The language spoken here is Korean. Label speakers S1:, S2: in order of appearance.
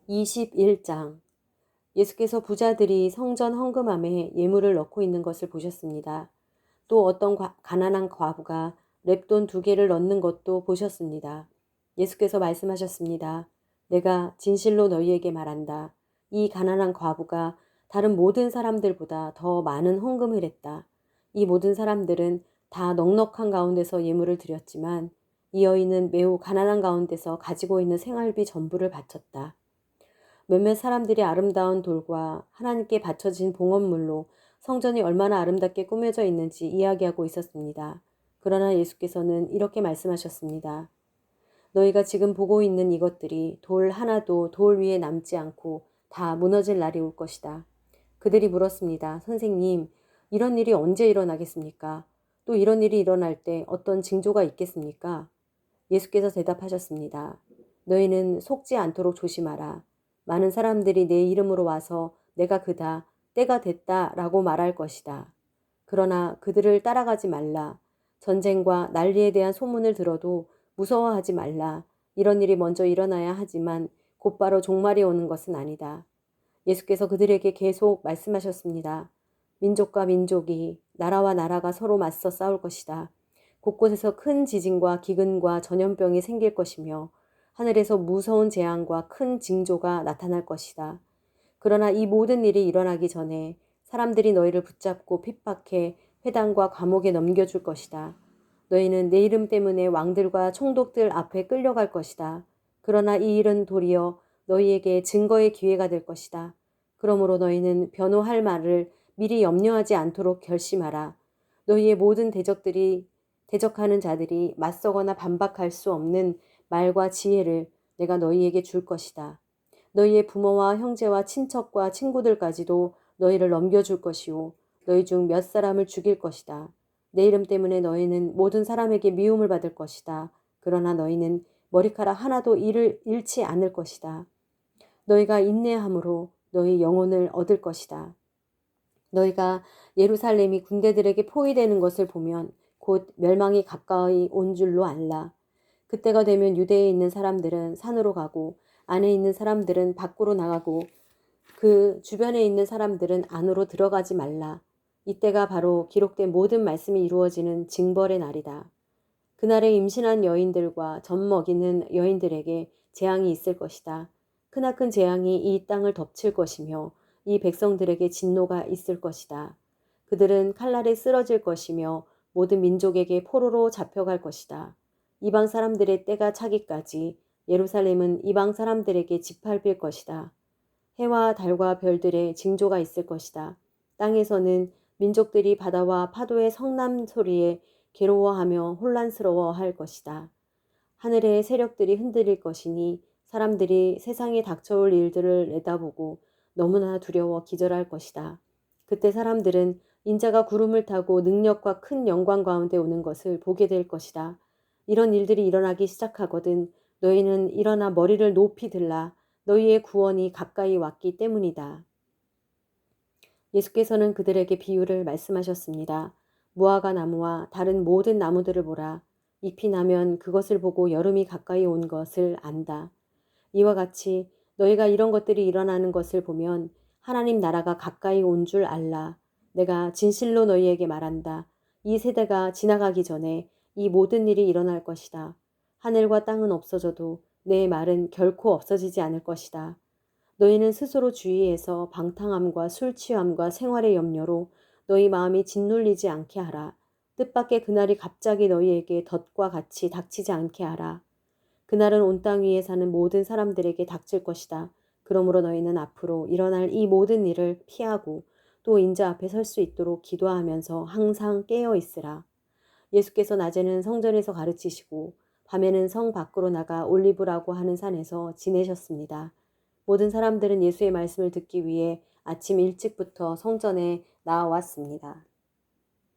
S1: 21장. 예수께서 부자들이 성전 헌금함에 예물을 넣고 있는 것을 보셨습니다. 또 어떤 가난한 과부가 렙돈 2개를 넣는 것도 보셨습니다. 예수께서 말씀하셨습니다. 내가 진실로 너희에게 말한다. 이 가난한 과부가 다른 모든 사람들보다 더 많은 헌금을 했다. 이 모든 사람들은 다 넉넉한 가운데서 예물을 드렸지만 이 여인은 매우 가난한 가운데서 가지고 있는 생활비 전부를 바쳤다. 몇몇 사람들이 아름다운 돌과 하나님께 바쳐진 봉헌물로 성전이 얼마나 아름답게 꾸며져 있는지 이야기하고 있었습니다. 그러나 예수께서는 이렇게 말씀하셨습니다. 너희가 지금 보고 있는 이것들이 돌 하나도 돌 위에 남지 않고 다 무너질 날이 올 것이다. 그들이 물었습니다. 선생님, 이런 일이 언제 일어나겠습니까? 또 이런 일이 일어날 때 어떤 징조가 있겠습니까? 예수께서 대답하셨습니다. 너희는 속지 않도록 조심하라. 많은 사람들이 내 이름으로 와서 내가 그다, 때가 됐다 라고 말할 것이다. 그러나 그들을 따라가지 말라. 전쟁과 난리에 대한 소문을 들어도 무서워하지 말라. 이런 일이 먼저 일어나야 하지만 곧바로 종말이 오는 것은 아니다. 예수께서 그들에게 계속 말씀하셨습니다. 민족과 민족이, 나라와 나라가 서로 맞서 싸울 것이다. 곳곳에서 큰 지진과 기근과 전염병이 생길 것이며 하늘에서 무서운 재앙과 큰 징조가 나타날 것이다. 그러나 이 모든 일이 일어나기 전에 사람들이 너희를 붙잡고 핍박해 회당과 감옥에 넘겨줄 것이다. 너희는 내 이름 때문에 왕들과 총독들 앞에 끌려갈 것이다. 그러나 이 일은 도리어 너희에게 증거의 기회가 될 것이다. 그러므로 너희는 변호할 말을 미리 염려하지 않도록 결심하라. 너희의 모든 대적하는 자들이 맞서거나 반박할 수 없는 말과 지혜를 내가 너희에게 줄 것이다. 너희의 부모와 형제와 친척과 친구들까지도 너희를 넘겨줄 것이요. 너희 중 몇 사람을 죽일 것이다. 내 이름 때문에 너희는 모든 사람에게 미움을 받을 것이다. 그러나 너희는 머리카락 하나도 잃지 않을 것이다. 너희가 인내함으로 너희 영혼을 얻을 것이다. 너희가 예루살렘이 군대들에게 포위되는 것을 보면 곧 멸망이 가까이 온 줄로 알라. 그때가 되면 유대에 있는 사람들은 산으로 가고 안에 있는 사람들은 밖으로 나가고 그 주변에 있는 사람들은 안으로 들어가지 말라. 이때가 바로 기록된 모든 말씀이 이루어지는 징벌의 날이다. 그날에 임신한 여인들과 젖 먹이는 여인들에게 재앙이 있을 것이다. 크나큰 재앙이 이 땅을 덮칠 것이며 이 백성들에게 진노가 있을 것이다. 그들은 칼날에 쓰러질 것이며 모든 민족에게 포로로 잡혀갈 것이다. 이방 사람들의 때가 차기까지 예루살렘은 이방 사람들에게 짓밟힐 것이다. 해와 달과 별들의 징조가 있을 것이다. 땅에서는 민족들이 바다와 파도의 성남 소리에 괴로워하며 혼란스러워할 것이다. 하늘의 세력들이 흔들릴 것이니 사람들이 세상에 닥쳐올 일들을 내다보고 너무나 두려워 기절할 것이다. 그때 사람들은 인자가 구름을 타고 능력과 큰 영광 가운데 오는 것을 보게 될 것이다. 이런 일들이 일어나기 시작하거든 너희는 일어나 머리를 높이 들라. 너희의 구원이 가까이 왔기 때문이다. 예수께서는 그들에게 비유를 말씀하셨습니다. 무화과 나무와 다른 모든 나무들을 보라. 잎이 나면 그것을 보고 여름이 가까이 온 것을 안다. 이와 같이 너희가 이런 것들이 일어나는 것을 보면 하나님 나라가 가까이 온 줄 알라. 내가 진실로 너희에게 말한다. 이 세대가 지나가기 전에 이 모든 일이 일어날 것이다. 하늘과 땅은 없어져도 내 말은 결코 없어지지 않을 것이다. 너희는 스스로 주의해서 방탕함과 술 취함과 생활의 염려로 너희 마음이 짓눌리지 않게 하라. 뜻밖의 그날이 갑자기 너희에게 덫과 같이 닥치지 않게 하라. 그날은 온 땅 위에 사는 모든 사람들에게 닥칠 것이다. 그러므로 너희는 앞으로 일어날 이 모든 일을 피하고 또 인자 앞에 설 수 있도록 기도하면서 항상 깨어 있으라. 예수께서 낮에는 성전에서 가르치시고 밤에는 성 밖으로 나가 올리브라고 하는 산에서 지내셨습니다. 모든 사람들은 예수의 말씀을 듣기 위해 아침 일찍부터 성전에 나왔습니다.